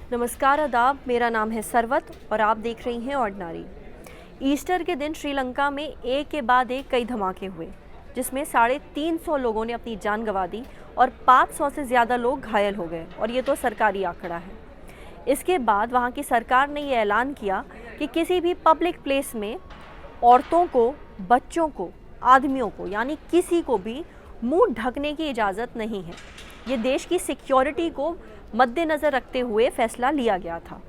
नमस्कार आदाब, मेरा नाम है सरवत और आप देख रही हैं ऑर्डिनरी। ईस्टर के दिन श्रीलंका में एक के बाद एक कई धमाके हुए, जिसमें 350 लोगों ने अपनी जान गंवा दी और 500 से ज़्यादा लोग घायल हो गए, और ये तो सरकारी आंकड़ा है। इसके बाद वहाँ की सरकार ने ये ऐलान किया कि किसी भी पब्लिक प्लेस में औरतों को, बच्चों को, आदमियों को, यानी किसी को भी मुंह ढकने की इजाज़त नहीं है। ये देश की सिक्योरिटी को मद्देनज़र रखते हुए फैसला लिया गया था।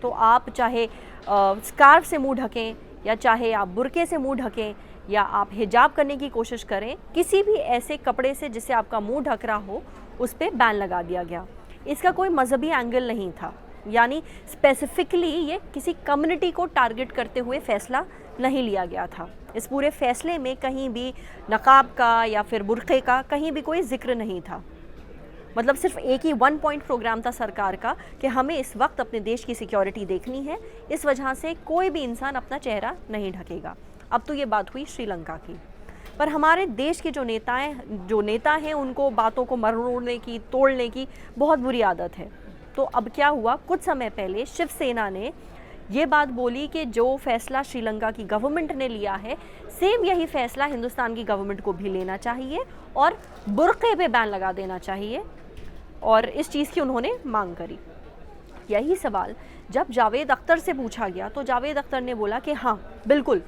तो आप चाहे स्कार्फ से मुंह ढकें, या चाहे आप बुर्के से मुंह ढकें, या आप हिजाब करने की कोशिश करें, किसी भी ऐसे कपड़े से जिससे आपका मुंह ढक रहा हो, उस पर बैन लगा दिया गया। इसका कोई मजहबी एंगल नहीं था, यानी स्पेसिफिकली ये किसी कम्युनिटी को टारगेट करते हुए फैसला नहीं लिया गया था। इस पूरे फैसले में कहीं भी नकाब का या फिर बुर्के का कहीं भी कोई जिक्र नहीं था। मतलब सिर्फ एक ही 1 पॉइंट प्रोग्राम था सरकार का कि हमें इस वक्त अपने देश की सिक्योरिटी देखनी है, इस वजह से कोई भी इंसान अपना चेहरा नहीं ढकेगा। अब तो ये बात हुई श्रीलंका की, पर हमारे देश के जो नेता हैं उनको बातों को मरोड़ने की, तोड़ने की बहुत बुरी आदत है। तो अब क्या हुआ, कुछ समय पहले शिवसेना ने ये बात बोली कि जो फैसला श्रीलंका की गवर्नमेंट ने लिया है, सेम यही फैसला हिंदुस्तान की गवर्नमेंट को भी लेना चाहिए और बुर्के पे बैन लगा देना चाहिए, और इस चीज़ की उन्होंने मांग करी। यही सवाल जब जावेद अख्तर से पूछा गया तो जावेद अख्तर ने बोला कि हाँ बिल्कुल,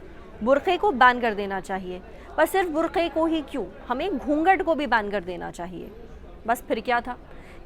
बुर्के को बैन कर देना चाहिए, पर सिर्फ बुर्के को ही क्यों, हमें घूंघट को भी बैन कर देना चाहिए। बस फिर क्या था,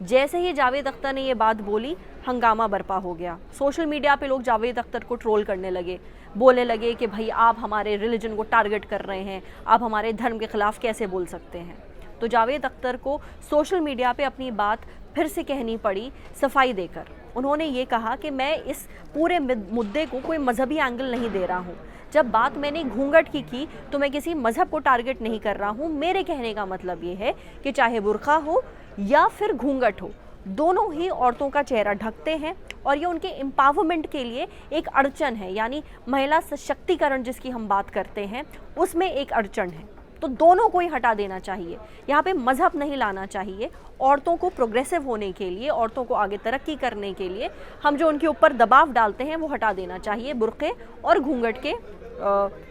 जैसे ही जावेद अख्तर ने ये बात बोली, हंगामा बरपा हो गया। सोशल मीडिया पे लोग जावेद अख्तर को ट्रोल करने लगे, बोलने लगे कि भाई आप हमारे रिलीजन को टारगेट कर रहे हैं, आप हमारे धर्म के खिलाफ कैसे बोल सकते हैं। तो जावेद अख्तर को सोशल मीडिया पे अपनी बात फिर से कहनी पड़ी सफाई देकर। उन्होंने ये कहा कि मैं इस पूरे मुद्दे को कोई मजहबी एंगल नहीं दे रहा हूँ। जब बात मैंने घूंघट की तो मैं किसी मज़हब को टारगेट नहीं कर रहा हूँ। मेरे कहने का मतलब ये है कि चाहे बुर्का हो या फिर घूंघट हो, दोनों ही औरतों का चेहरा ढकते हैं, और ये उनके एम्पावरमेंट के लिए एक अड़चन है, यानी महिला सशक्तिकरण जिसकी हम बात करते हैं, उसमें एक अड़चन है। तो दोनों को ही हटा देना चाहिए। यहाँ पे मज़हब नहीं लाना चाहिए। औरतों को प्रोग्रेसिव होने के लिए, औरतों को आगे तरक्की करने के लिए हम जो उनके ऊपर दबाव डालते हैं वो हटा देना चाहिए बुर्के और घूंघट के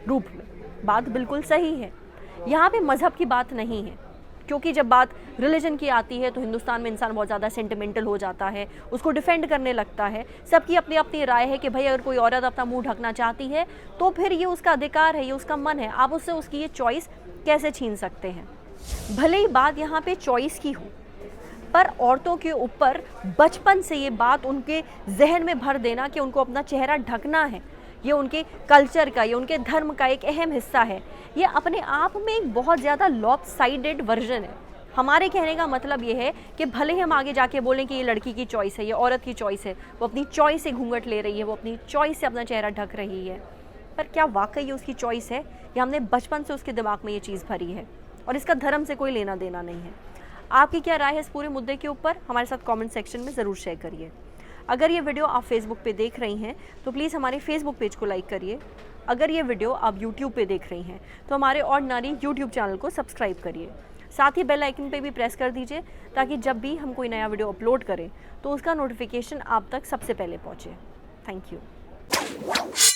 रूप में। बात बिल्कुल सही है, यहाँ पे मज़हब की बात नहीं है, क्योंकि जब बात रिलीजन की आती है तो हिंदुस्तान में इंसान बहुत ज़्यादा सेंटिमेंटल हो जाता है, उसको डिफेंड करने लगता है। सबकी अपनी अपनी राय है कि भाई अगर कोई औरत अपना मुंह ढकना चाहती है तो फिर ये उसका अधिकार है, ये उसका मन है, आप उससे उसकी ये चॉइस कैसे छीन सकते हैं। भले ही बात यहाँ पे चॉइस की हो, पर औरतों के ऊपर बचपन से ये बात उनके जहन में भर देना कि उनको अपना चेहरा ढकना है, ये उनके कल्चर का, ये उनके धर्म का एक अहम हिस्सा है, ये अपने आप में एक बहुत ज़्यादा लॉपसाइडेड वर्जन है। हमारे कहने का मतलब ये है कि भले ही हम आगे जाके बोलें कि ये लड़की की चॉइस है, ये औरत की चॉइस है, वो अपनी चॉइस से घूंघट ले रही है, वो अपनी चॉइस से अपना चेहरा ढक रही है, पर क्या वाकई ये उसकी चॉइस है, या हमने बचपन से उसके दिमाग में ये चीज़ भरी है, और इसका धर्म से कोई लेना देना नहीं है। आपकी क्या राय है इस पूरे मुद्दे के ऊपर, हमारे साथ कमेंट सेक्शन में ज़रूर शेयर करिए। अगर ये वीडियो आप फेसबुक पे देख रही हैं तो प्लीज़ हमारे फेसबुक पेज को लाइक करिए। अगर ये वीडियो आप यूट्यूब पे देख रही हैं तो हमारे ऑर्डिनरी यूट्यूब चैनल को सब्सक्राइब करिए। साथ ही बेल आइकन पे भी प्रेस कर दीजिए, ताकि जब भी हम कोई नया वीडियो अपलोड करें तो उसका नोटिफिकेशन आप तक सबसे पहले पहुँचे। Thank you.